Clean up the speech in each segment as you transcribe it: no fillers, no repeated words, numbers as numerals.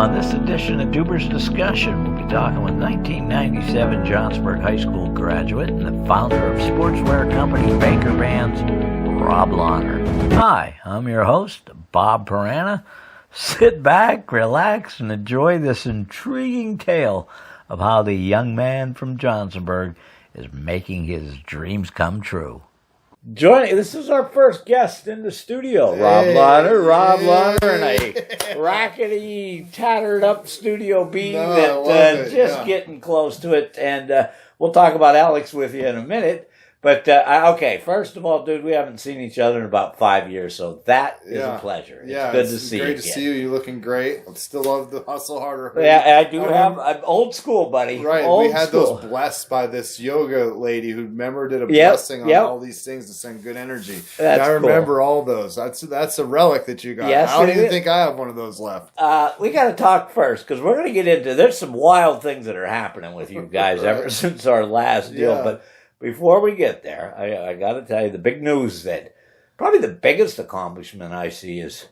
On this edition of Duber's Discussion, we'll be talking with 1997 Johnsburg High School graduate and the founder of sportswear company Baker Bands, Rob Launer. Hi, I'm your host, Bob Parana. Sit back, relax, and enjoy this intriguing tale of how the young man from Johnsburg is making his dreams come true. This is our first guest in the studio, Rob Launer. Rob Launer in a rackety, tattered up studio beam getting close to it. And we'll talk about Alex with you in a minute. But, okay, first of all, dude, we haven't seen each other in about 5 years, so that is a pleasure. It's good to see you. Great to see you. You're looking great. I still love the Hustle Harder. Yeah, I do I'm old school, buddy. Right, we had those blessed by this yoga lady who did a blessing on all these things to send good energy. I remember all those. That's a relic that you got. Yes, I don't even think I have one of those left. We got to talk first, because we're going to get into, there's some wild things that are happening with you guys ever since our last deal, but before we get there, I got to tell you the big news that probably the biggest accomplishment I see is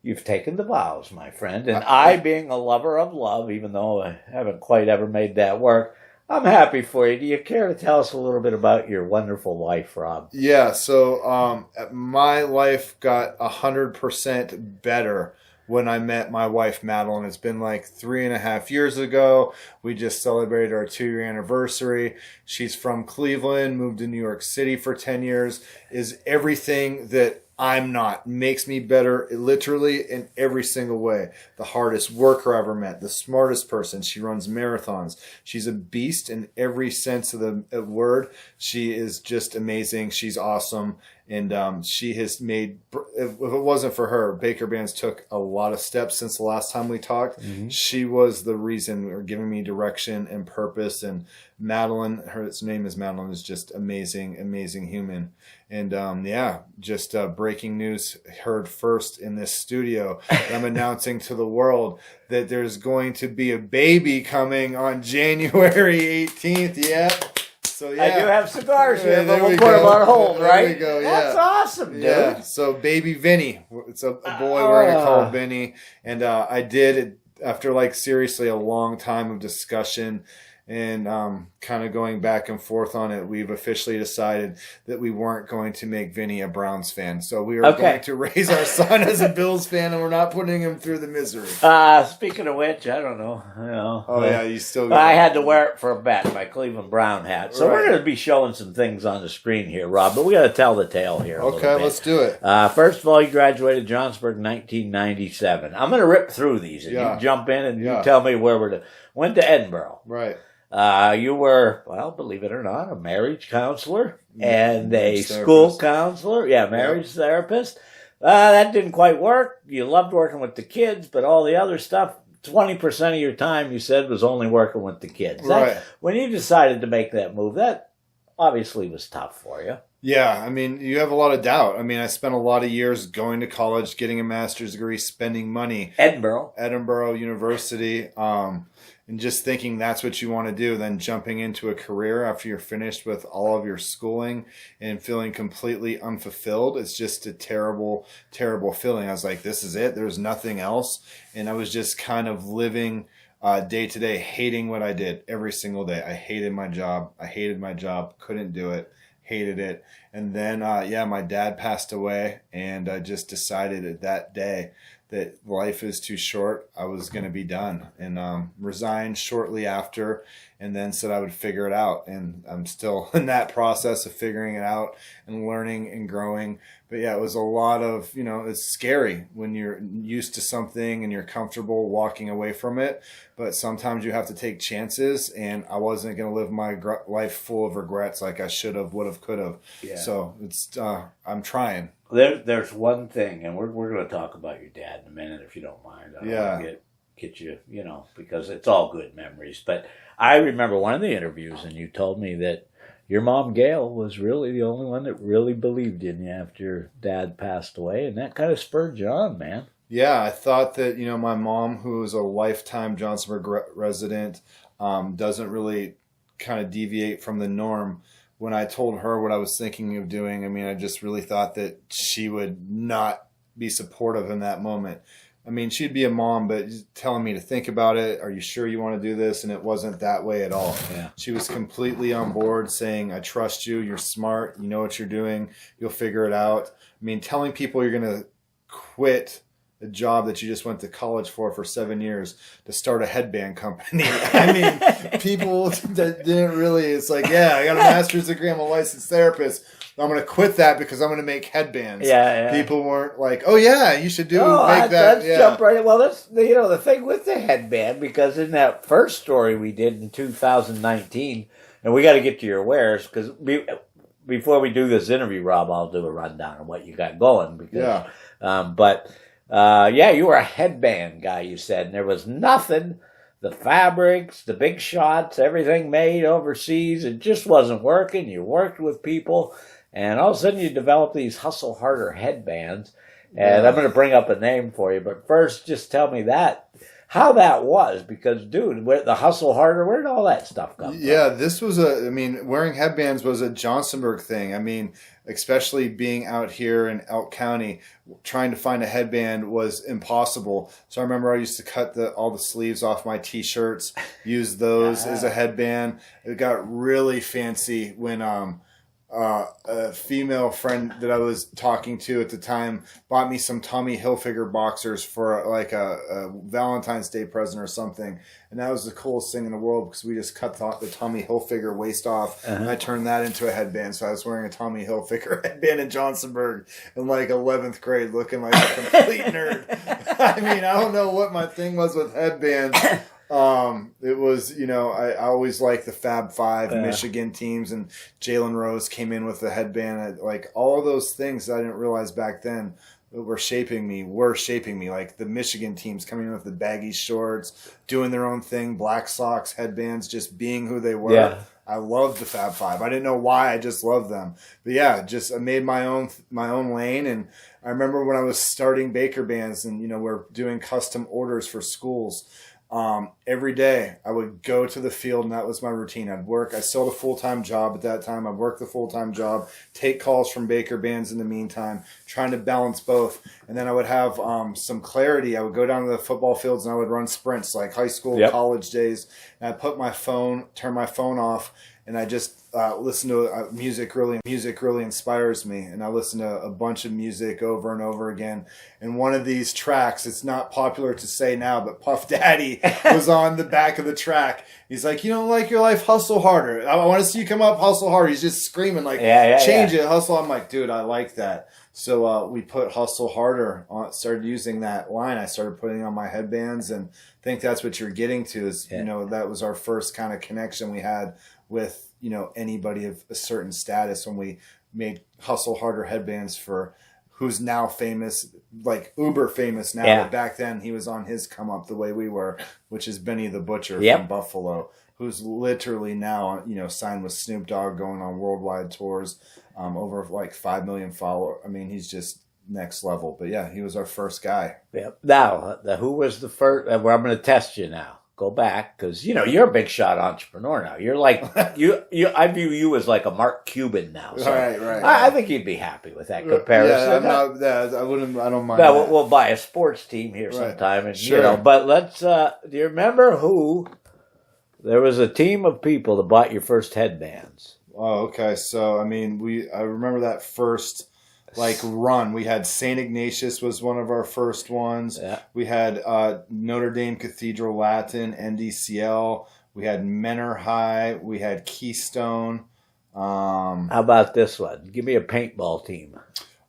you've taken the vows, my friend. And I, being a lover of love, even though I haven't quite ever made that work, I'm happy for you. Do you care to tell us a little bit about your wonderful wife, Rob? Yeah, so my life got 100% better when I met my wife, Madeline. It's been like 3.5 years ago. We just celebrated our 2-year anniversary. She's from Cleveland, moved to New York City for 10 years, is everything that I'm not. Makes me better literally in every single way. The hardest worker I ever met, the smartest person. She runs marathons. She's a beast in every sense of the word. She is just amazing. She's awesome. And she has made, if it wasn't for her, Baker Bands took a lot of steps since the last time we talked. Mm-hmm. She was the reason, or giving me direction and purpose. And Madeline, her name is Madeline, is just amazing, amazing human. And just breaking news heard first in this studio. I'm announcing to the world that there's going to be a baby coming on January 18th. Yeah. So, I do have cigars here, but we'll put them on hold, right? There we go, That's awesome, dude. Yeah, so baby Vinny. It's a boy we're going to call Vinny. And I did, after seriously a long time of discussion and kind of going back and forth on it, we've officially decided that we weren't going to make Vinny a Browns fan. So we are going to raise our son as a Bills fan, and we're not putting him through the misery. Speaking of which, I don't know. You still. I had to wear it for a bet, my Cleveland Brown hat. So we're going to be showing some things on the screen here, Rob. But we got to tell the tale here. Okay, let's do it. First of all, you graduated Johnsburg in 1997. I'm going to rip through these, and you jump in and you tell me where we're. Went to Edinburgh. Right. You were, well, believe it or not, a marriage counselor and a school counselor. Yeah, marriage therapist. That didn't quite work. You loved working with the kids, but all the other stuff, 20% of your time, you said, was only working with the kids. Right. When you decided to make that move, that obviously was tough for you. Yeah, I mean, you have a lot of doubt. I mean, I spent a lot of years going to college, getting a master's degree, spending money. Edinburgh University. And just thinking that's what you want to do, then jumping into a career after you're finished with all of your schooling and feeling completely unfulfilled. It's just a terrible, terrible feeling. I was like, this is it. There's nothing else. And I was just kind of living day to day, hating what I did every single day. I hated my job. Couldn't do it. Hated it. And then, my dad passed away, and I just decided that day that life is too short. I was going to be done, and resigned shortly after, and then said I would figure it out. And I'm still in that process of figuring it out and learning and growing. But yeah, it was a lot of, it's scary when you're used to something and you're comfortable walking away from it. But sometimes you have to take chances, and I wasn't going to live my life full of regrets like I should have, would have, could have. Yeah. So it's I'm trying. There's one thing, and we're going to talk about your dad in a minute, if you don't mind. I don't want to get you, because it's all good memories. But I remember one of the interviews, and you told me that your mom, Gail, was really the only one that really believed in you after your dad passed away, and that kind of spurred you on, man. Yeah, I thought that, my mom, who is a lifetime Johnsburg resident, doesn't really kind of deviate from the norm. When I told her what I was thinking of doing, I just really thought that she would not be supportive in that moment. I mean, she'd be a mom, but telling me to think about it. Are you sure you want to do this? And it wasn't that way at all. Yeah. She was completely on board, saying, I trust you. You're smart. You know what you're doing. You'll figure it out. I mean, telling people you're going to quit a job that you just went to college for 7 years to start a headband company. I mean, people that didn't really, it's like, yeah, I got a master's degree. I'm a licensed therapist. I'm going to quit that because I'm going to make headbands. Yeah. People weren't like, oh, yeah, you should make that. Let's jump right in. Well, that's, the thing with the headband, because in that first story we did in 2019, and we got to get to your wares, because before we do this interview, Rob, I'll do a rundown of what you got going. Because, you were a headband guy, you said, and there was nothing. The fabrics, the big shots, everything made overseas, it just wasn't working. You worked with people. And all of a sudden you develop these Hustle Harder headbands. And I'm going to bring up a name for you. But first, just tell me how that was. Because, dude, the Hustle Harder, where did all that stuff come from? Yeah, this was wearing headbands was a Johnsonburg thing. I mean, especially being out here in Elk County, trying to find a headband was impossible. So I remember I used to cut all the sleeves off my T-shirts, use those as a headband. It got really fancy when a female friend that I was talking to at the time bought me some Tommy Hilfiger boxers for like a Valentine's Day present or something. And that was the coolest thing in the world because we just cut the Tommy Hilfiger waist off and I turned that into a headband. So I was wearing a Tommy Hilfiger headband in Johnsonburg in like 11th grade looking like a complete nerd. I mean, I don't know what my thing was with headbands. It was, I always liked the Fab Five Michigan teams, and Jalen Rose came in with the headband. Like all of those things that I didn't realize back then were shaping me. Like the Michigan teams coming in with the baggy shorts, doing their own thing, black socks, headbands, just being who they were. Yeah. I loved the Fab Five. I didn't know why. I just loved them. But yeah, I made my own lane. And I remember when I was starting Baker Bands, and we're doing custom orders for schools. Every day I would go to the field, and that was my routine. I still had a full-time job at that time. I'd work the full-time job, take calls from Baker Bands in the meantime, trying to balance both. And then I would have some clarity. I would go down to the football fields and I would run sprints like high school, college days. And I'd turn my phone off, and I just listen to music. Music really inspires me, and I listen to a bunch of music over and over again. And one of these tracks, it's not popular to say now, but Puff Daddy was on the back of the track. He's like, "You don't like your life? Hustle harder. I want to see you come up, hustle harder." He's just screaming like, "Change it, hustle." I'm like, dude, I like that. So we put Hustle Harder on, started using that line. I started putting it on my headbands, and I think that's what you're getting to is, that was our first kind of connection we had with, anybody of a certain status when we made Hustle Harder headbands for who's now famous, like uber famous now. Yeah. But back then he was on his come up the way we were, which is Benny the Butcher from Buffalo, who's literally now, signed with Snoop Dogg, going on worldwide tours, over like 5 million followers. I mean, he's just next level. But yeah, he was our first guy. Yeah. Now, who was the first? Well, I'm going to test you now. Go back, because you're a big shot entrepreneur now. You're like I view you as like a Mark Cuban now. So right. I think you'd be happy with that comparison. Yeah, I don't mind. We'll buy a sports team here sometime, and sure. But let's. Do you remember who? There was a team of people that bought your first headbands. Oh, okay. So I remember that first. Run. We had St. Ignatius was one of our first ones. Yeah. We had Notre Dame Cathedral Latin, NDCL. We had Menor High. We had Keystone. How about this one? Give me a paintball team.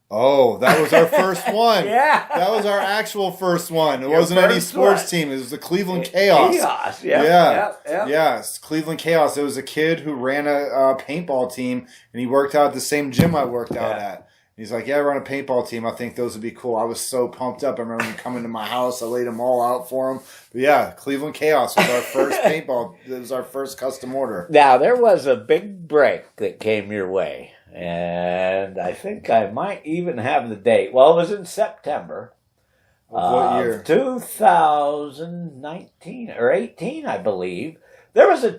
Oh, that was our first one. Yeah. That was our actual first one. It wasn't any sports team. It was the Cleveland Chaos. Chaos, yeah. Yeah, it's Cleveland Chaos. It was a kid who ran a paintball team, and he worked out at the same gym I worked out at. He's like, yeah, I run a paintball team. I think those would be cool. I was so pumped up. I remember him coming to my house. I laid them all out for him. But yeah, Cleveland Chaos was our first paintball. It was our first custom order. Now, there was a big break that came your way. And I think I might even have the date. Well, it was in September. What year? 2019 or 18, I believe. There was a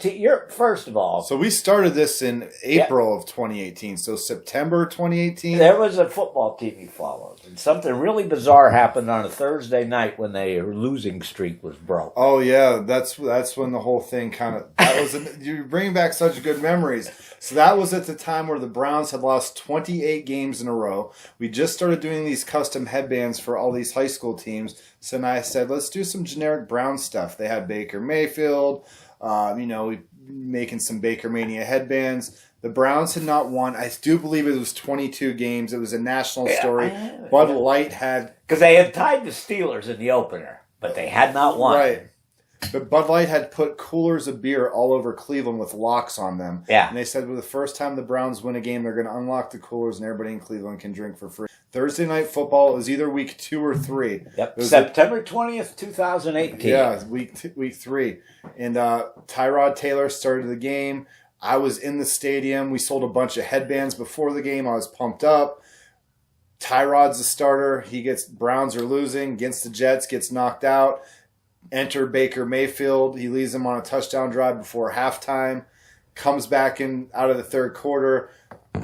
first of all. So we started this in April of 2018. So September 2018. There was a football team he followed, and something really bizarre happened on a Thursday night when their losing streak was broke. Oh yeah, that's when the whole thing kind of you're bringing back such good memories. So that was at the time where the Browns had lost 28 games in a row. We just started doing these custom headbands for all these high school teams. So then I said, let's do some generic Brown stuff. They had Baker Mayfield, we making some Baker Mania headbands. The Browns had not won. I do believe it was 22 games. It was a national story. Bud Light had... Because they had tied the Steelers in the opener, but they had not won. Right. But Bud Light had put coolers of beer all over Cleveland with locks on them. Yeah. And they said, well, the first time the Browns win a game, they're going to unlock the coolers and everybody in Cleveland can drink for free. Thursday Night Football was either week 2 or 3. Yep. September 20th, 2018. Yeah, week 3. And Tyrod Taylor started the game. I was in the stadium. We sold a bunch of headbands before the game. I was pumped up. Tyrod's the starter. Browns are losing against the Jets, gets knocked out. Enter Baker Mayfield. He leads them on a touchdown drive before halftime. Comes back in out of the third quarter.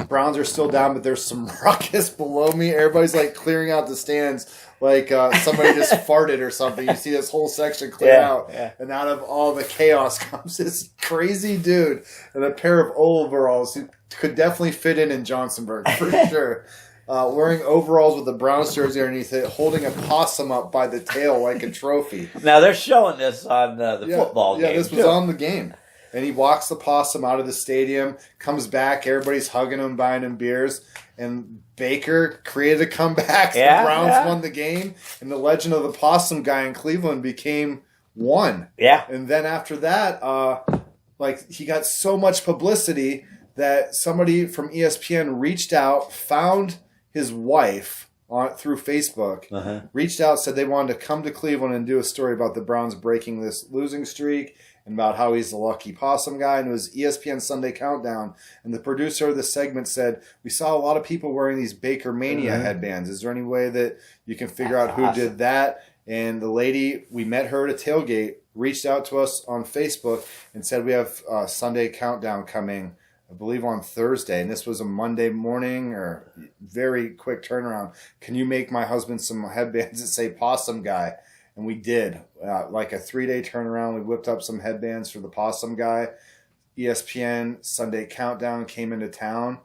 Browns are still down, but there's some ruckus below me. Everybody's like clearing out the stands like somebody just farted or something. You see this whole section clear out. Yeah. And out of all the chaos comes this crazy dude in a pair of overalls who could definitely fit in Johnsonburg for sure. Wearing overalls with a Browns jersey underneath it, holding a possum up by the tail like a trophy. Now, they're showing this on the football game. Yeah, this was on the game. And he walks the possum out of the stadium, comes back, everybody's hugging him, buying him beers. And Baker created a comeback. Yeah, the Browns won the game. And the legend of the possum guy in Cleveland became one. Yeah. And then after that, he got so much publicity that somebody from ESPN reached out, found his wife through Facebook, reached out, said they wanted to come to Cleveland and do a story about the Browns breaking this losing streak and about how he's the lucky possum guy. And it was ESPN Sunday Countdown. And the producer of the segment said, we saw a lot of people wearing these Baker Mania headbands. Is there any way that you can figure out who did that? And the lady, we met her at a tailgate, reached out to us on Facebook and said, we have Sunday Countdown coming, I believe on Thursday, and this was a Monday morning or very quick turnaround. Can you make my husband some headbands that say Possum Guy? And we did. Like a 3-day turnaround, we whipped up some headbands for the Possum Guy. ESPN Sunday Countdown came into town.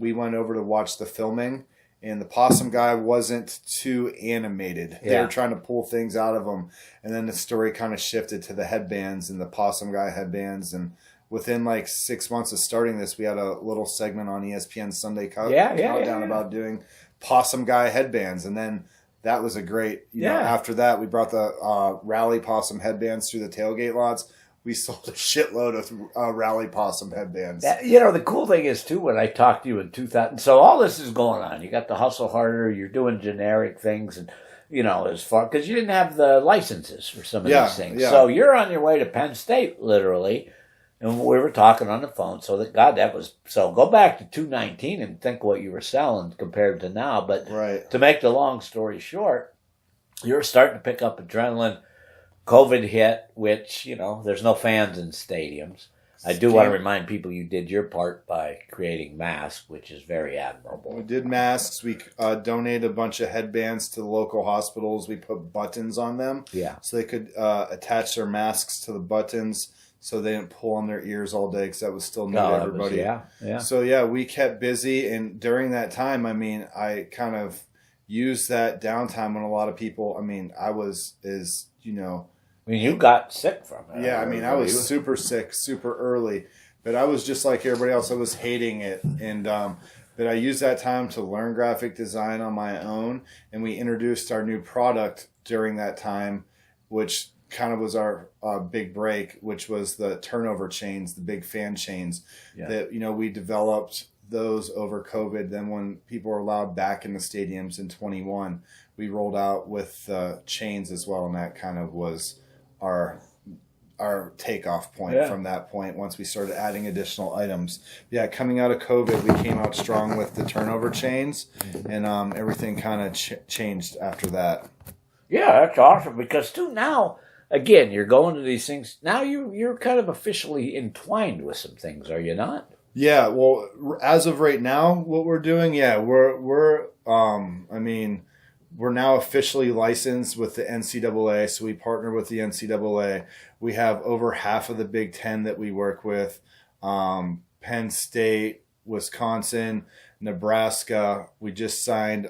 We went over to watch the filming, and the Possum Guy wasn't too animated. They were trying to pull things out of him, and then the story kind of shifted to the headbands and the Possum Guy headbands, and within like 6 months of starting this, we had a little segment on ESPN Sunday Countdown about doing Possum Guy headbands. And then that was a great, after that, we brought the Rally Possum headbands through the tailgate lots. We sold a shitload of Rally Possum headbands. The cool thing is, too, when I talked to you in 2000, so all this is going on. You got the Hustle Harder, you're doing generic things, and as far, because you didn't have the licenses for some of these things. Yeah. So you're on your way to Penn State, literally. And we were talking on the phone, so go back to 2019 and think what you were selling compared to now. But to make the long story short, you're starting to pick up adrenaline. COVID hit, which, there's no fans in stadiums. I do want to remind people you did your part by creating masks, which is very admirable. We did masks. We donated a bunch of headbands to the local hospitals. We put buttons on them so they could attach their masks to the buttons, so they didn't pull on their ears all day, because that was still new to everybody. So, we kept busy. And during that time, I kind of used that downtime when a lot of people, I was, you got sick from it. Yeah, I was super sick, super early. But I was just like everybody else. I was hating it. And but I used that time to learn graphic design on my own. And we introduced our new product during that time, which kind of was our big break, which was the turnover chains, the big fan chains that, we developed those over COVID. Then when people were allowed back in the stadiums in 21, we rolled out with chains as well. And that kind of was our takeoff point from that point once we started adding additional items. Coming out of COVID, we came out strong with the turnover chains, and everything kind of changed after that. Yeah, that's awesome, because too now, again, you're going to these things. Now you're kind of officially entwined with some things, are you not? Yeah, well, as of right now, what we're doing, we're now officially licensed with the NCAA, so we partner with the NCAA. We have over half of the Big Ten that we work with. Penn State, Wisconsin, Nebraska. We just signed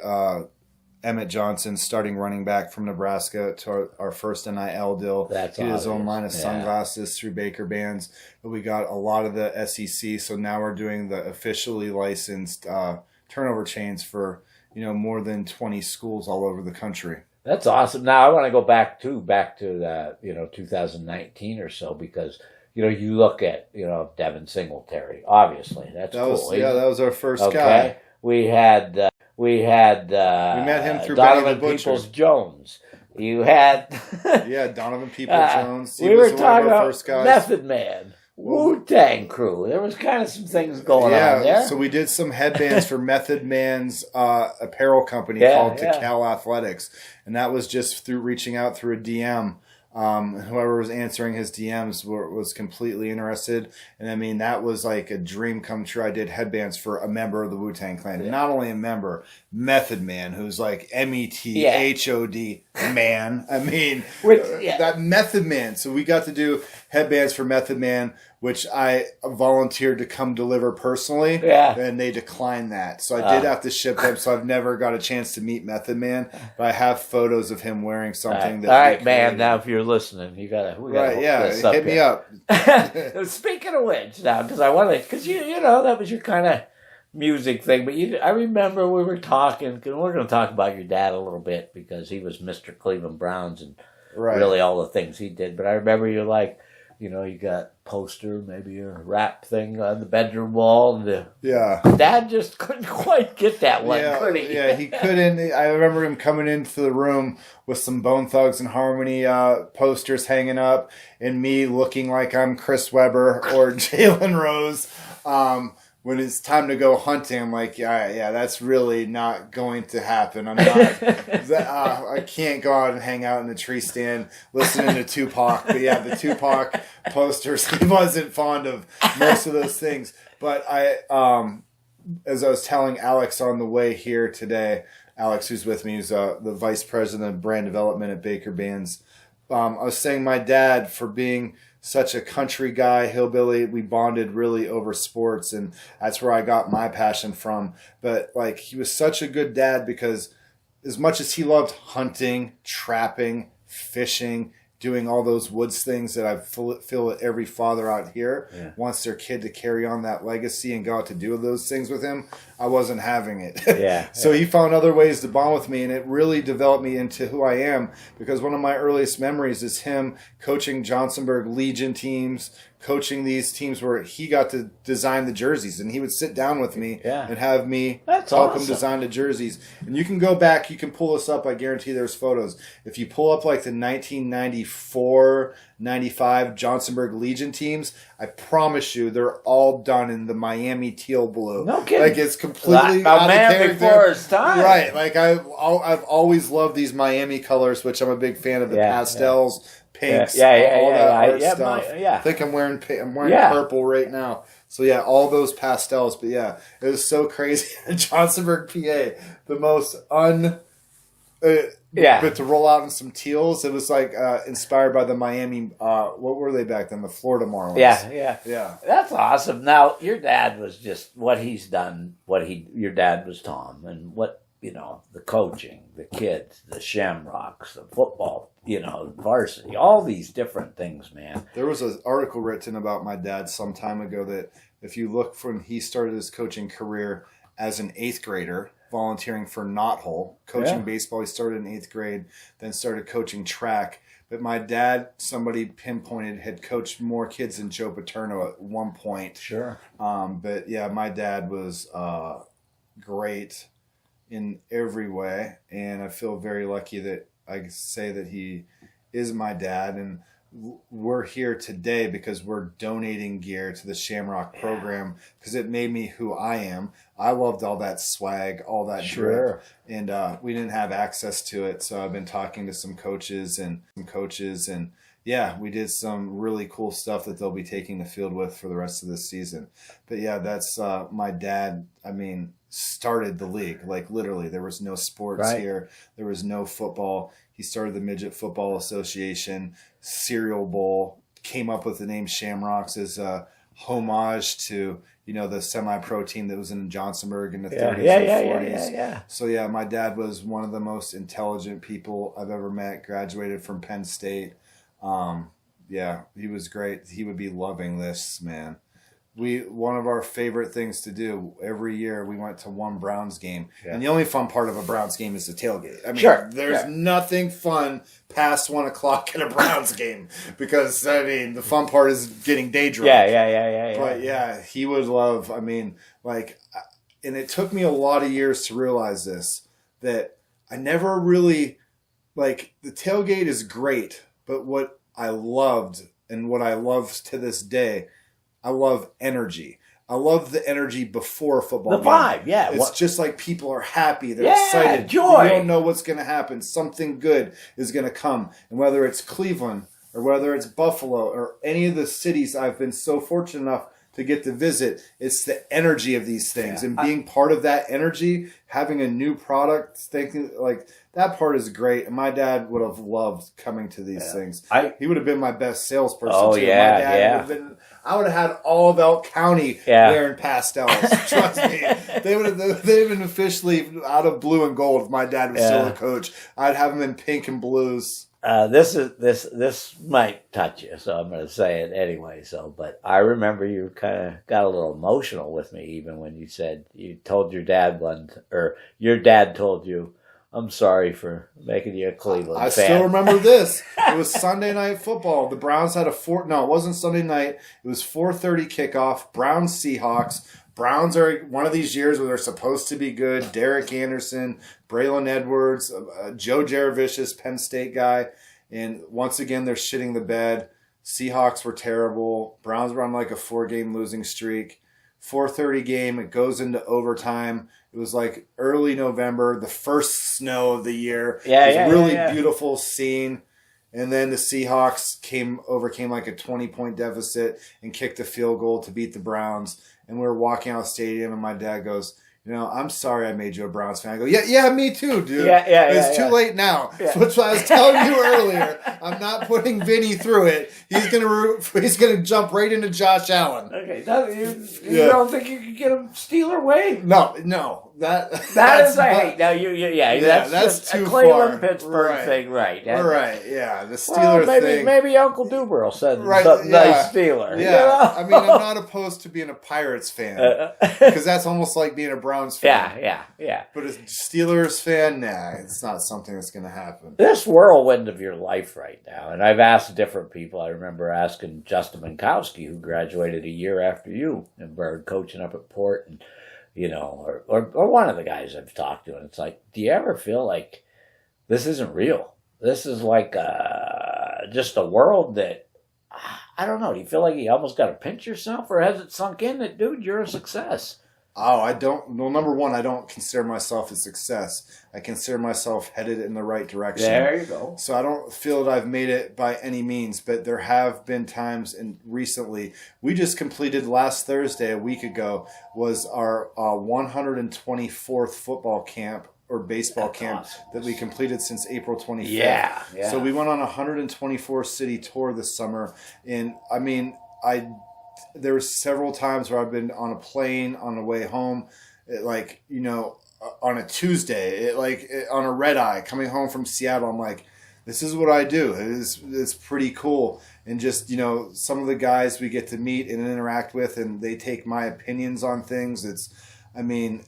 Emmett Johnson, starting running back from Nebraska, to our first NIL deal. That's he did his own obvious. line of sunglasses through Baker Bands. But we got a lot of the SEC, so now we're doing the officially licensed turnover chains for more than 20 schools all over the country. That's awesome. Now I want to go back to the 2019 or so, because you look at Devin Singletary. Obviously, that's cool. That was our first okay. guy. We met him through Donovan Benny the Butcher. Peoples-Jones. You had Donovan Peoples-Jones. We were talking about Method Man, Wu-Tang Crew. There was kind of some things going on there. So we did some headbands for Method Man's apparel company called Decal Athletics, and that was just through reaching out through a DM. Whoever was answering his DMs was completely interested. And I mean, that was like a dream come true. I did headbands for a member of the Wu-Tang Clan. And not only a member, Method Man, who's like METHOD man. I mean, that Method Man. So we got to do headbands for Method Man, which I volunteered to come deliver personally. Yeah. And they declined that. So I did have to ship them. So I've never got a chance to meet Method Man. But I have photos of him wearing something that. All right, man. Now, if you're listening, we gotta hit me up. Speaking of which, now, because I want to, because that was your kind of music thing. But I remember we were talking, because we're going to talk about your dad a little bit, because he was Mr. Cleveland Browns and really all the things he did. But I remember you're like, you got poster, maybe a rap thing on the bedroom wall. Dad just couldn't quite get that one, could he? Yeah, he couldn't. I remember him coming into the room with some Bone Thugs and Harmony posters hanging up, and me looking like I'm Chris Webber or Jalen Rose. When it's time to go hunting, I'm like, that's really not going to happen. I'm not. I can't go out and hang out in the tree stand listening to Tupac. But the Tupac posters, he wasn't fond of most of those things. But as I was telling Alex on the way here today, Alex, who's with me, who's the vice president of brand development at Baker Bands, I was saying my dad, for being such a country guy, hillbilly, we bonded really over sports, and that's where I got my passion from. But he was such a good dad, because as much as he loved hunting, trapping, fishing, doing all those woods things that I feel that every father out here wants their kid to carry on that legacy and go out to do those things with him, I wasn't having it. So he found other ways to bond with me, and it really developed me into who I am, because one of my earliest memories is him coaching Johnsonburg Legion teams, coaching these teams where he got to design the jerseys, and he would sit down with me and have me help him design the jerseys. And you can go back, you can pull this up, I guarantee there's photos. If you pull up the 1994, 95 Johnsonburg Legion temes, I promise you they're all done in the Miami teal blue. No kidding. It's completely out of character. Before its time. Right. I've always loved these Miami colors, which I'm a big fan of, the pastels, pinks, all that art stuff. I think I'm wearing purple right now. So all those pastels. But it was so crazy. Johnsonburg, PA, the most but to roll out in some teals, it was inspired by the Miami. What were they back then? The Florida Marlins. Yeah. That's awesome. Now, your dad was just what he's done. Your dad was Tom, and the coaching, the kids, the Shamrocks, the football, varsity, all these different things, man. There was an article written about my dad some time ago that if you look from he started his coaching career as an 8th grader, volunteering for Knothole, coaching baseball. He started in 8th grade, then started coaching track. But my dad, somebody pinpointed, had coached more kids than Joe Paterno at one point. Sure. But my dad was great in every way, and I feel very lucky that I say that he is my dad. And we're here today because we're donating gear to the Shamrock program, because it made me who I am. I loved all that swag, all that drip, and we didn't have access to it. So I've been talking to some coaches and Yeah, we did some really cool stuff that they'll be taking the field with for the rest of this season. But yeah, that's my dad. I mean, started the league. Like literally, there was no sports here. There was no football. He started the Midget Football Association, Cereal Bowl. Came up with the name Shamrocks as a homage to the semi-pro team that was in Johnsonburg in the 30s and 40s. Yeah. So yeah, my dad was one of the most intelligent people I've ever met. Graduated from Penn State. Yeah, he was great. He would be loving this, man. One of our favorite things to do every year, we went to one Browns game. Yeah. And the only fun part of a Browns game is the tailgate. I mean, there's nothing fun past 1 o'clock at a Browns game because, I mean, the fun part is getting day drunk. Yeah. But yeah, he would love, I mean, like, and it took me a lot of years to realize this, that I never really, like, the tailgate is great, but what I loved and what I love to this day, I love energy. I love the energy before a football game. The vibe, yeah. It's just like people are happy. They're excited. Joy. You don't know what's going to happen. Something good is going to come. And whether it's Cleveland or whether it's Buffalo or any of the cities I've been so fortunate enough to get to visit, it's the energy of these things. And being part of that energy, having a new product, thinking like that part is great. And my dad would have loved coming to these things. He would have been my best salesperson too. Yeah, my dad would have been, I would have had all of Elk County wearing pastels. Trust me. They'd have been officially out of blue and gold if my dad was still the coach. I'd have them in pink and blues. This might touch you, so I'm going to say it anyway. But I remember you kind of got a little emotional with me, even when you said you told your dad your dad told you, "I'm sorry for making you a Cleveland fan." I still remember this. It was Sunday Night Football. The Browns had no, it wasn't Sunday night. It was 4:30 kickoff. Browns Seahawks. Browns are one of these years where they're supposed to be good. Derek Anderson, Braylon Edwards, Joe Jaravicious, Penn State guy. And once again, they're shitting the bed. Seahawks were terrible. Browns were on like a 4-game losing streak. 4:30 game. It goes into overtime. It was like early November, the first snow of the year. It was a really beautiful scene. And then the Seahawks overcame like a 20-point deficit and kicked a field goal to beat the Browns. And we were walking out of the stadium, and my dad goes, I'm sorry I made you a Browns fan. I go, yeah, me too, dude. It's too late now. Yeah. Which I was telling you earlier. I'm not putting Vinny through it. He's gonna jump right into Josh Allen. Okay, you don't think you could get a Steeler way? No. That is a hate. Now that's too a Cleveland far. Pittsburgh thing, right? Right. Yeah, the Steeler thing. Maybe Uncle Duberl said nice Steeler. Yeah, I mean, I'm not opposed to being a Pirates fan because that's almost like being a Browns fan. Yeah. But a Steelers fan, nah, it's not something that's going to happen. This whirlwind of your life right now, and I've asked different people. I remember asking Justin Minkowski, who graduated a year after you and started coaching up at Port, and or one of the guys I've talked to, and it's like, do you ever feel like this isn't real? This is like just a world that, I don't know, do you feel like you almost got to pinch yourself, or has it sunk in that, dude, you're a success? Oh, I don't. Well, number one, I don't consider myself a success. I consider myself headed in the right direction. There you go. So I don't feel that I've made it by any means, but there have been times, and recently, we just completed last Thursday, a week ago, was our 124th football camp or baseball camp that we completed since April 25th. Yeah. So we went on a 124 city tour this summer, and I mean, there were several times where I've been on a plane on the way home, on a Tuesday, on a red eye coming home from Seattle. I'm like, this is what I do. It's pretty cool. And just, some of the guys we get to meet and interact with, and they take my opinions on things. It's been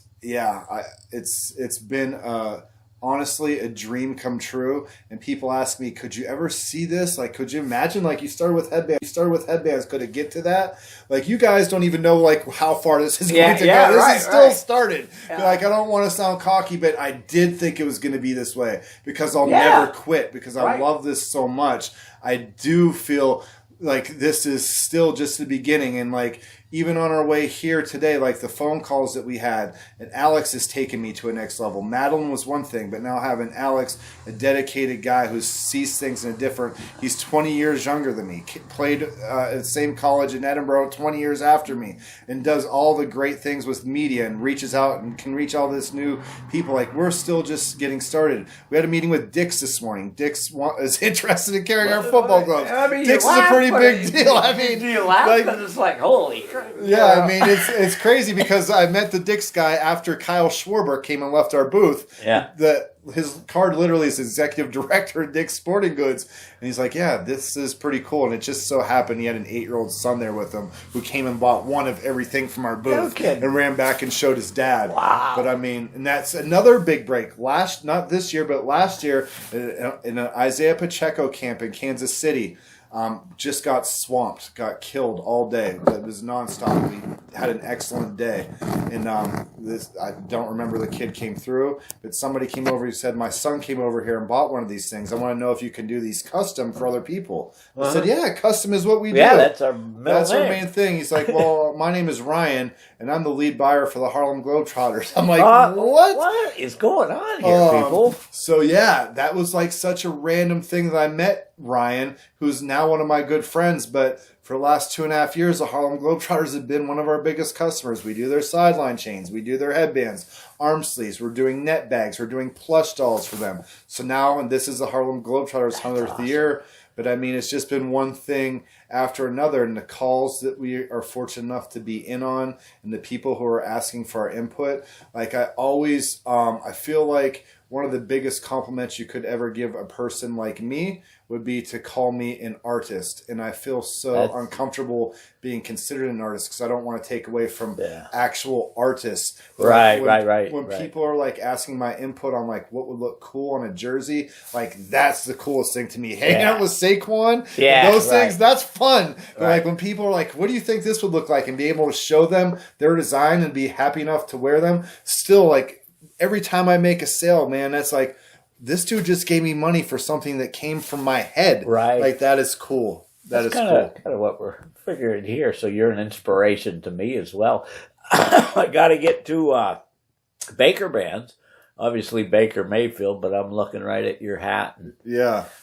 honestly a dream come true. And people ask me, could you ever see this? Like, could you imagine, like, you started with headbands, could it get to that? Like, you guys don't even know, like, how far this is going to go. This is still started. Yeah. Like, I don't want to sound cocky, but I did think it was going to be this way because I'll never quit, because I love this so much. I do feel like this is still just the beginning, and like, even on our way here today, like the phone calls that we had, and Alex has taken me to a next level. Madeline was one thing, but now having Alex, a dedicated guy who sees things in a different, he's 20 years younger than me, played at the same college in Edinburgh 20 years after me, and does all the great things with media and reaches out and can reach all this new people. Like, we're still just getting started. We had a meeting with Dick's this morning. Dick's is interested in carrying our football gloves. I mean, Dick's is a pretty big deal. I mean, do you laugh? Because it's like, holy crap. Yeah, I mean, it's crazy because I met the Dick's guy after Kyle Schwarber came and left our booth. Yeah. His card literally is executive director at Dick's Sporting Goods. And he's like, yeah, this is pretty cool. And it just so happened he had an 8-year-old son there with him who came and bought one of everything from our booth and ran back and showed his dad. Wow. But I mean, and that's another big break. Not this year, but last year in an Isaiah Pacheco camp in Kansas City. Just got swamped, got killed all day. It was nonstop. We had an excellent day. And I don't remember the kid came through, but somebody came over and said, my son came over here and bought one of these things. I want to know if you can do these custom for other people. I said, yeah, custom is what we do. Yeah, that's our main thing. He's like, well, my name is Ryan, and I'm the lead buyer for the Harlem Globetrotters. I'm like, what? What is going on here, people? So, yeah, that was like such a random thing that I met Ryan, who's now one of my good friends, but for the last 2.5 years, the Harlem Globetrotters have been one of our biggest customers. We do their sideline chains. We do their headbands, arm sleeves. We're doing net bags. We're doing plush dolls for them. So now, and this is the Harlem Globetrotters 100th year, but I mean, it's just been one thing after another, and the calls that we are fortunate enough to be in on, and the people who are asking for our input. Like I always, I feel like one of the biggest compliments you could ever give a person like me would be to call me an artist. And I feel so uncomfortable being considered an artist because I don't want to take away from actual artists. Right. When people are like asking my input on like what would look cool on a jersey, like that's the coolest thing to me. Hanging out with Saquon, those things, that's fun. But like when people are like, what do you think this would look like? And be able to show them their design and be happy enough to wear them, still like every time I make a sale, man, that's like, this dude just gave me money for something that came from my head. Right. Like, that is cool. That's cool. Kind of what we're figuring here. So you're an inspiration to me as well. I got to get to Baker Bands. Obviously Baker Mayfield, but I'm looking right at your hat. And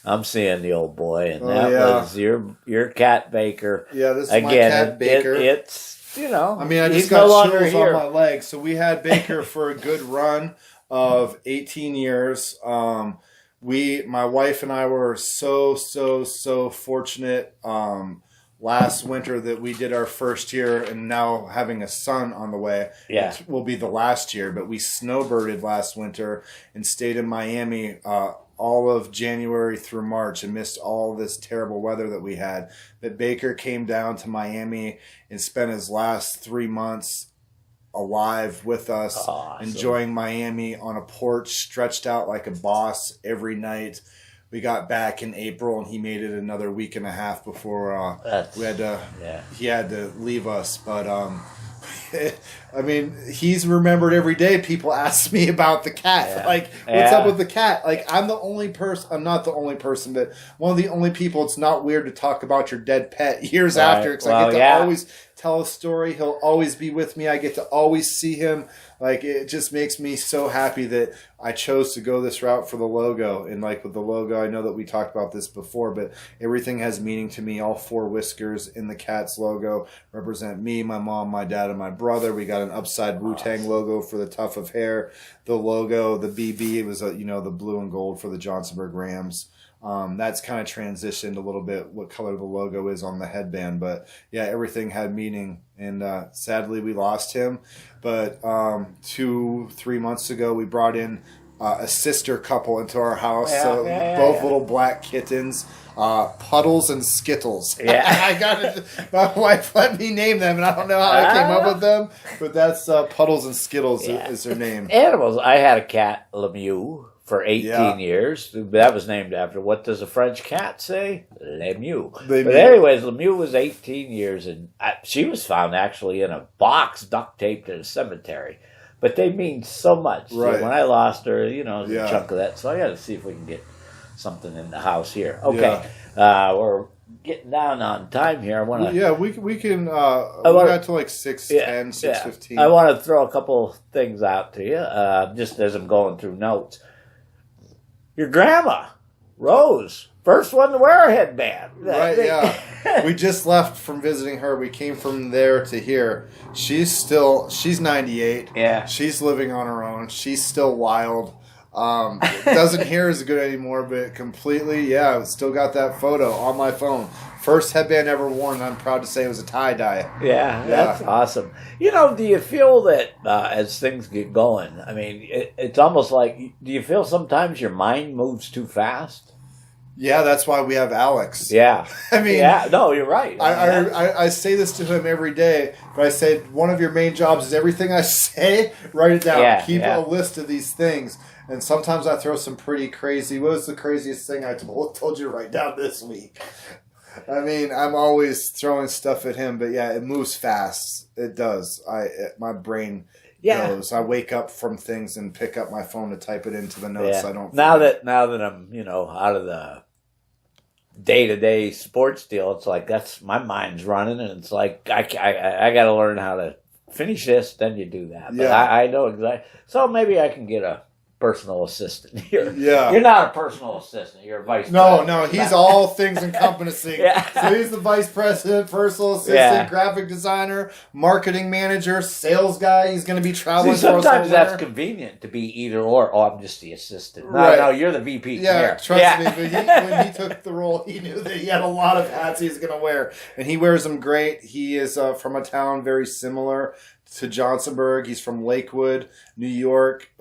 I'm seeing the old boy. And that was your cat Baker. Yeah, this is my cat Baker. It's, you know, I mean, I just got chills on my legs. So we had Baker for a good run of 18 years. My wife and I were so fortunate last winter that we did our first year, and now having a son on the way. It will be the last year, but we snowbirded last winter and stayed in Miami all of January through March and missed all this terrible weather that we had. But Baker came down to Miami and spent his last 3 months alive with us, enjoying Miami on a porch, stretched out like a boss every night. We got back in April, and he made it another week and a half before he had to leave us. But I mean, he's remembered every day. People ask me about the cat. Like, what's up with the cat? Like, I'm the only person. I'm not the only person, but one of the only people. It's not weird to talk about your dead pet years after, because I get to always tell a story. He'll always be with me. I get to always see him. Like, it just makes me so happy that I chose to go this route for the logo. And like with the logo, I know that we talked about this before, but everything has meaning to me. All 4 whiskers in the cat's logo represent me, my mom, my dad, and my brother. We got an upside Wu-Tang logo for the tuft of hair. The logo, the BB, was the blue and gold for the Johnsonburg Rams. That's kind of transitioned a little bit what color the logo is on the headband, but yeah, everything had meaning, and sadly we lost him. But 2-3 months ago, we brought in a sister couple into our house, both little black kittens, Puddles and Skittles. I got it. My wife let me name them, and I don't know how I came up with them, but that's Puddles and Skittles is their name. Animals. I had a cat, Lemieux, for 18 years. That was named after, what does a French cat say? Lemieux. But anyways, Lemieux was 18 years, and she was found actually in a box duct taped in a cemetery. But they mean so much. Right. When I lost her, a chunk of that. So I got to see if we can get something in the house here. Okay. We're getting down on time here. I want to. Yeah, we can. We got to like 6:10, 6:15. I want to throw a couple things out to you, just as I'm going through notes. Your grandma, Rose, first one to wear a headband. Right, yeah. We just left from visiting her. We came from there to here. She's 98. Yeah. She's living on her own. She's still wild. Doesn't hear as good anymore, but completely, yeah, still got that photo on my phone. First headband ever worn, and I'm proud to say it was a tie-dye. Yeah, that's awesome. You know, do you feel that as things get going, I mean, it's almost like, do you feel sometimes your mind moves too fast? Yeah, that's why we have Alex. Yeah. I mean... Yeah, no, you're right. I say this to him every day, but I say one of your main jobs is everything I say, write it down. Yeah, Keep a list of these things. And sometimes I throw some pretty crazy... What was the craziest thing I told you to write down this week? I mean, I'm always throwing stuff at him, but yeah, it moves fast. It does. My brain goes. I wake up from things and pick up my phone to type it into the notes. Yeah. I don't. Now that I'm out of the day-to-day sports deal, it's like my mind's running, and it's like I got to learn how to finish this. Then you do that. But I know exactly. So maybe I can get a personal assistant here. Yeah. You're not a personal assistant. You're a vice president. No, he's all things encompassing. So he's the vice president, personal assistant, graphic designer, marketing manager, sales guy. He's going to be traveling. Sometimes that's convenient to be either or. Oh, I'm just the assistant. No, you're the VP. Yeah, trust me. But when he took the role, he knew that he had a lot of hats he's going to wear. And he wears them great. He is from a town very similar to Johnsonburg. He's from Lakewood, New York.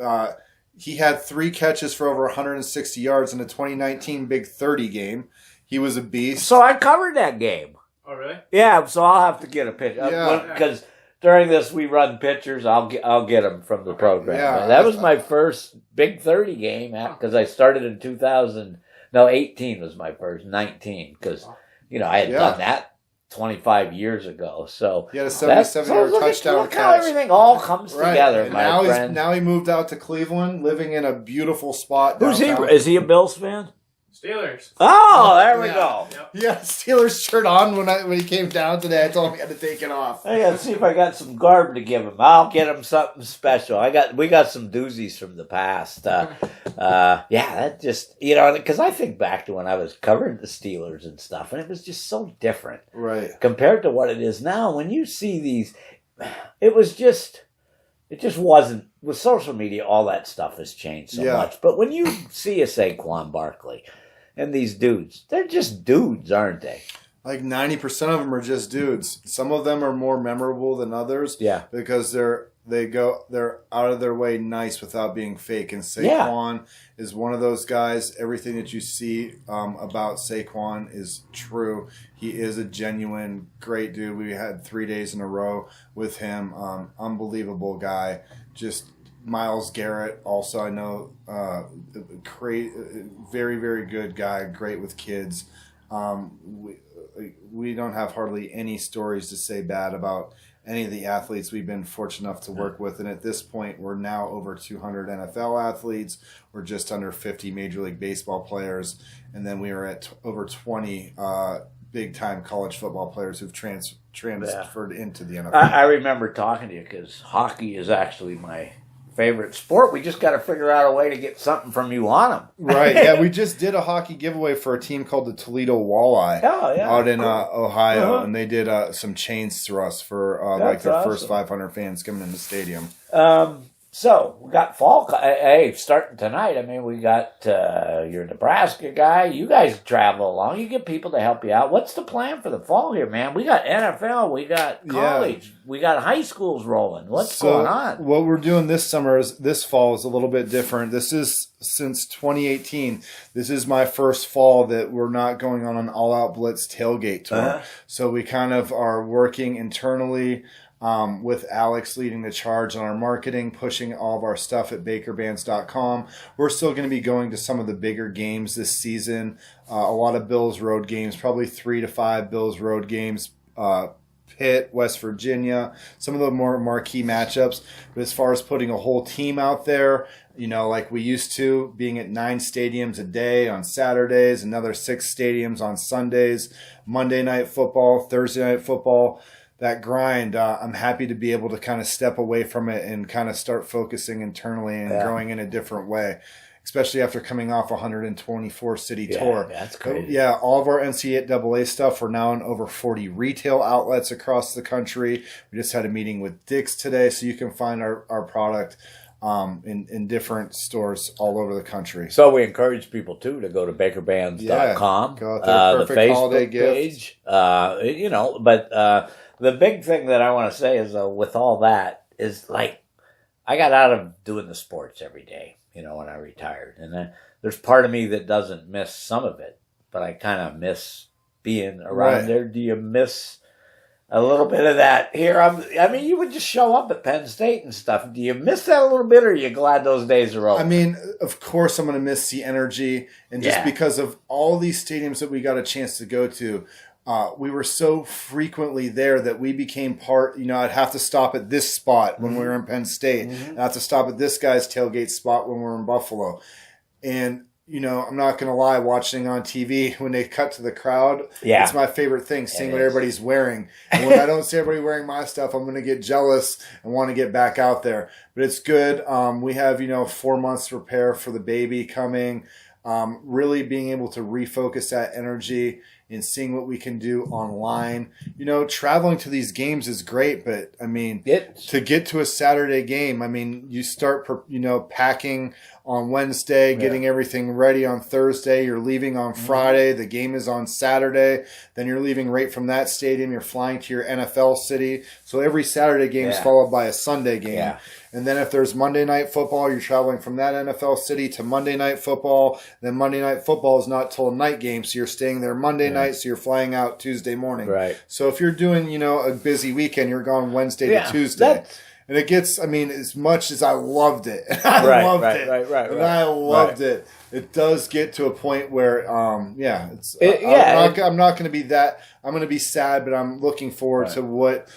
He had 3 catches for over 160 yards in the 2019 Big 30 game. He was a beast. So I covered that game. Oh, really? Yeah, so I'll have to get a picture. Yeah. Because during this we run pictures. I'll get them from the program. Yeah. That was my first Big 30 game because I started in 2000. No, 18 was my first. 19 because I had done that 25 years ago. So he had a 77-yard touchdown look catch. how everything all comes together, and my friend. Now he moved out to Cleveland, living in a beautiful spot downtown. Who's he? Is he a Bills fan? Steelers. Oh, there we go. Yep. He had a Steelers shirt on when he came down today. I told him he had to take it off. I gotta see if I got some garb to give him. I'll get him something special. We got some doozies from the past. That just because I think back to when I was covering the Steelers and stuff, and it was just so different, right, compared to what it is now. When you see these, it just wasn't. With social media, all that stuff has changed so much. But when you see a Saquon Barkley and these dudes, they're just dudes, aren't they? Like 90% of them are just dudes. Some of them are more memorable than others. Yeah. Because they're out of their way nice without being fake. And Saquon is one of those guys. Everything that you see about Saquon is true. He is a genuine great dude. We had 3 days in a row with him. Unbelievable guy. Just Myles Garrett, also I know, very, very good guy, great with kids. We don't have hardly any stories to say bad about any of the athletes we've been fortunate enough to work with. And at this point, we're now over 200 NFL athletes. We're just under 50 Major League Baseball players. And then we are at over 20 big-time college football players who've transferred into the NFL. I remember talking to you because hockey is actually my favorite sport. We just got to figure out a way to get something from you on them. Right, yeah. We just did a hockey giveaway for a team called the Toledo Walleye out in Ohio, and they did some chains through us for their first 500 fans coming in the stadium. So we got fall. Hey, starting tonight. I mean, we got your Nebraska guy. You guys travel along. You get people to help you out. What's the plan for the fall here, man? We got NFL. We got college. We got high schools rolling. What's going on? What we're doing this fall is a little bit different. This is since 2018. This is my first fall that we're not going on an all-out blitz tailgate tour. So we kind of are working internally. With Alex leading the charge on our marketing, pushing all of our stuff at bakerbands.com. We're still going to be going to some of the bigger games this season. A lot of Bills road games, probably 3 to 5 Bills road games Pitt, West Virginia, some of the more marquee matchups. But as far as putting a whole team out there, like we used to, being at 9 stadiums a day on Saturdays, another 6 stadiums on Sundays, Monday night football, Thursday night football, that grind, I'm happy to be able to kind of step away from it and kind of start focusing internally and growing in a different way. Especially after coming off a 124 city tour. That's crazy. Yeah, all of our NCAA stuff, we're now in over 40 retail outlets across the country. We just had a meeting with Dick's today, so you can find our product in different stores all over the country. So we encourage people, too, to go to bakerbands.com. Go out there, perfect the Facebook holiday page. But the big thing that I want to say is, with all that, is like, I got out of doing the sports every day. When I retired. And then there's part of me that doesn't miss some of it, but I kind of miss being around there. Do you miss a little bit of that here? You would just show up at Penn State and stuff. Do you miss that a little bit, or are you glad those days are over? Of course I'm going to miss the energy. And just because of all these stadiums that we got a chance to go to, we were so frequently there that we became part. I'd have to stop at this spot when we were in Penn State. I'd have to stop at this guy's tailgate spot when we were in Buffalo. And, I'm not going to lie, watching on TV when they cut to the crowd, it's my favorite thing, seeing what everybody's wearing. And when I don't see everybody wearing my stuff, I'm going to get jealous and want to get back out there. But it's good. We have, 4 months to prepare for the baby coming. Really being able to refocus that energy and seeing what we can do online. Traveling to these games is great, but to get to a Saturday game, you start, packing on Wednesday, getting everything ready on Thursday. You're leaving on Friday. The game is on Saturday. Then you're leaving right from that stadium. You're flying to your NFL city. So every Saturday game is followed by a Sunday game. Yeah. And then if there's Monday Night Football, you're traveling from that NFL city to Monday Night Football. Then Monday Night Football is not till a night game, so you're staying there Monday night, so you're flying out Tuesday morning. Right. So if you're doing, a busy weekend, you're gone Wednesday to Tuesday. And it gets, as much as I loved it, I loved it. It does get to a point where, I'm not going to be that. I'm going to be sad, but I'm looking forward to what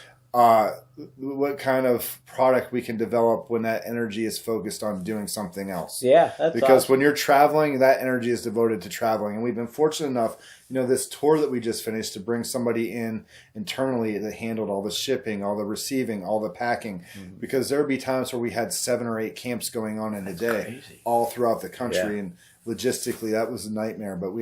kind of product we can develop when that energy is focused on doing something else. Yeah, that's because awesome. When you're traveling, that energy is devoted to traveling. And we've been fortunate enough, this tour that we just finished, to bring somebody in internally that handled all the shipping, all the receiving, all the packing. Because there would be times where we had 7 or 8 camps going on in a day, all throughout the country. And logistically, that was a nightmare. But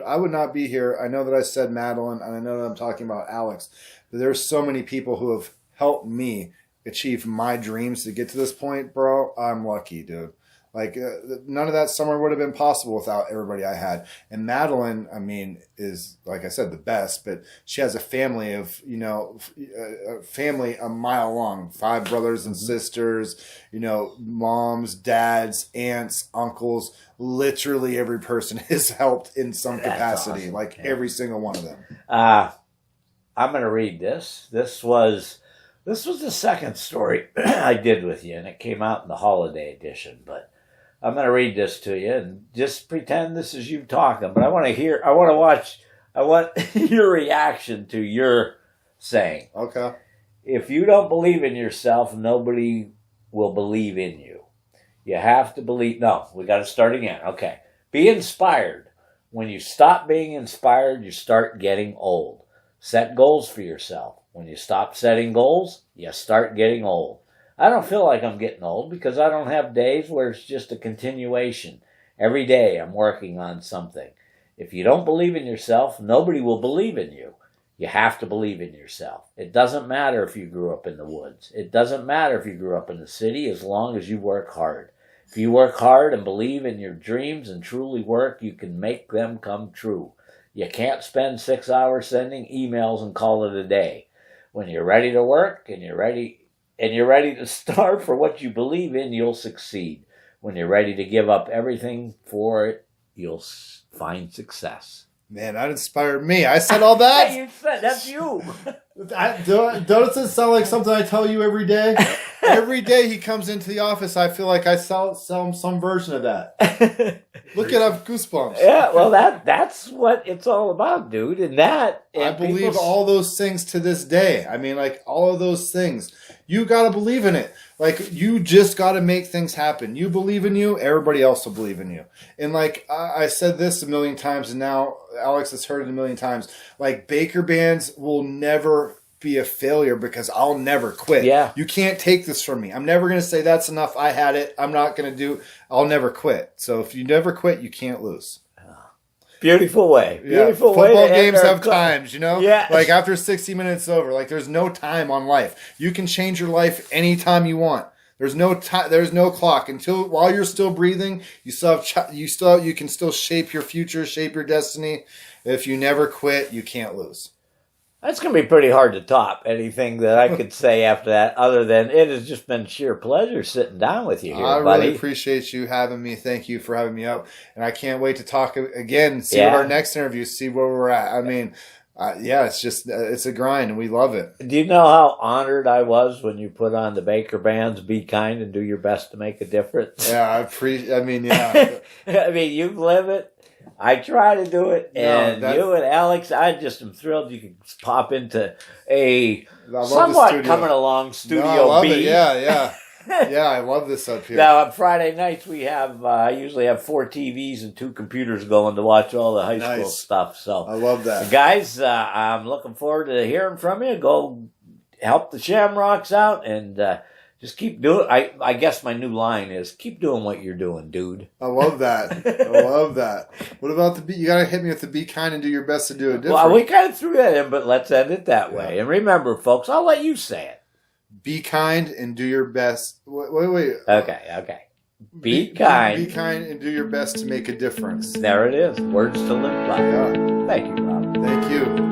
I would not be here. I know that I said Madeline, and I know that I'm talking about Alex, but there's so many people who have helped me achieve my dreams to get to this point, bro. I'm lucky, dude. Like, none of that summer would have been possible without everybody I had. And Madeline, is, like I said, the best, but she has a family of, a family a mile long, 5 brothers and sisters, moms, dads, aunts, uncles. Literally every person has helped in some capacity, awesome. Every single one of them. I'm going to read this. This was the second story I did with you, and it came out in the holiday edition, but I'm going to read this to you and just pretend this is you talking, but I want your reaction to your saying. Okay. If you don't believe in yourself, nobody will believe in you. You have to believe. No, we got to start again. Okay. Be inspired. When you stop being inspired, you start getting old. Set goals for yourself. When you stop setting goals, you start getting old. I don't feel like I'm getting old because I don't have days where it's just a continuation. Every day I'm working on something. If you don't believe in yourself, nobody will believe in you. You have to believe in yourself. It doesn't matter if you grew up in the woods. It doesn't matter if you grew up in the city, as long as you work hard. If you work hard and believe in your dreams and truly work, you can make them come true. You can't spend 6 hours sending emails and call it a day. When you're ready to work and you're ready to start for what you believe in, you'll succeed. When you're ready to give up everything for it, you'll find success. Man, that inspired me. I said all that. You said that's you. Don't it sound like something I tell you every day? Every day he comes into the office, I feel like I sell him some version of that. Look at, I've goosebumps. Yeah, well, that's what it's all about, dude. And I believe all those things to this day. I mean, like, all of those things. You got to believe in it. Like, you just got to make things happen. You believe in you, everybody else will believe in you. And, like, I said this a million times, and now Alex has heard it a million times. Like, Baker Bands will never be a failure because I'll never quit. Yeah. You can't take this from me. I'm never going to say that's enough. I had it. I'm not going to do. I'll never quit. So if you never quit, you can't lose. Beautiful way. Beautiful way. Football games have times, you know? Yeah. Like after 60 minutes over, like there's no time on life. You can change your life anytime you want. There's no time. There's no clock until while you're still breathing. You can still shape your future, shape your destiny. If you never quit, you can't lose. That's going to be pretty hard to top anything that I could say after that, other than it has just been sheer pleasure sitting down with you here, I buddy. really appreciate you having me. Thank you for having me up. And I can't wait to talk again, see what our next interview, see where we're at. I mean, it's just, it's a grind and we love it. Do you know how honored I was when you put on the Baker Bands, Be Kind and Do Your Best to Make a Difference? Yeah, I mean, yeah. I mean, you live it. I try to do it, and you and Alex, I just am thrilled you can pop into a somewhat coming along Studio I love B. It. Yeah. Yeah, I love this up here. Now, on Friday nights, we have, I usually have 4 TVs and 2 computers going to watch all the high school stuff. So I love that. Guys, I'm looking forward to hearing from you. Go help the Shamrocks out, and just keep doing. I guess my new line is keep doing what you're doing, dude. I love that. I love that. What about you got to hit me with the be kind and do your best to do it different. Well, we kind of threw that in, but let's end it that way. And remember, folks, I'll let you say it. Be kind and do your best. Wait. Okay. Be kind. Be kind and do your best to make a difference. There it is. Words to live by. Yeah. Thank you, Rob. Thank you.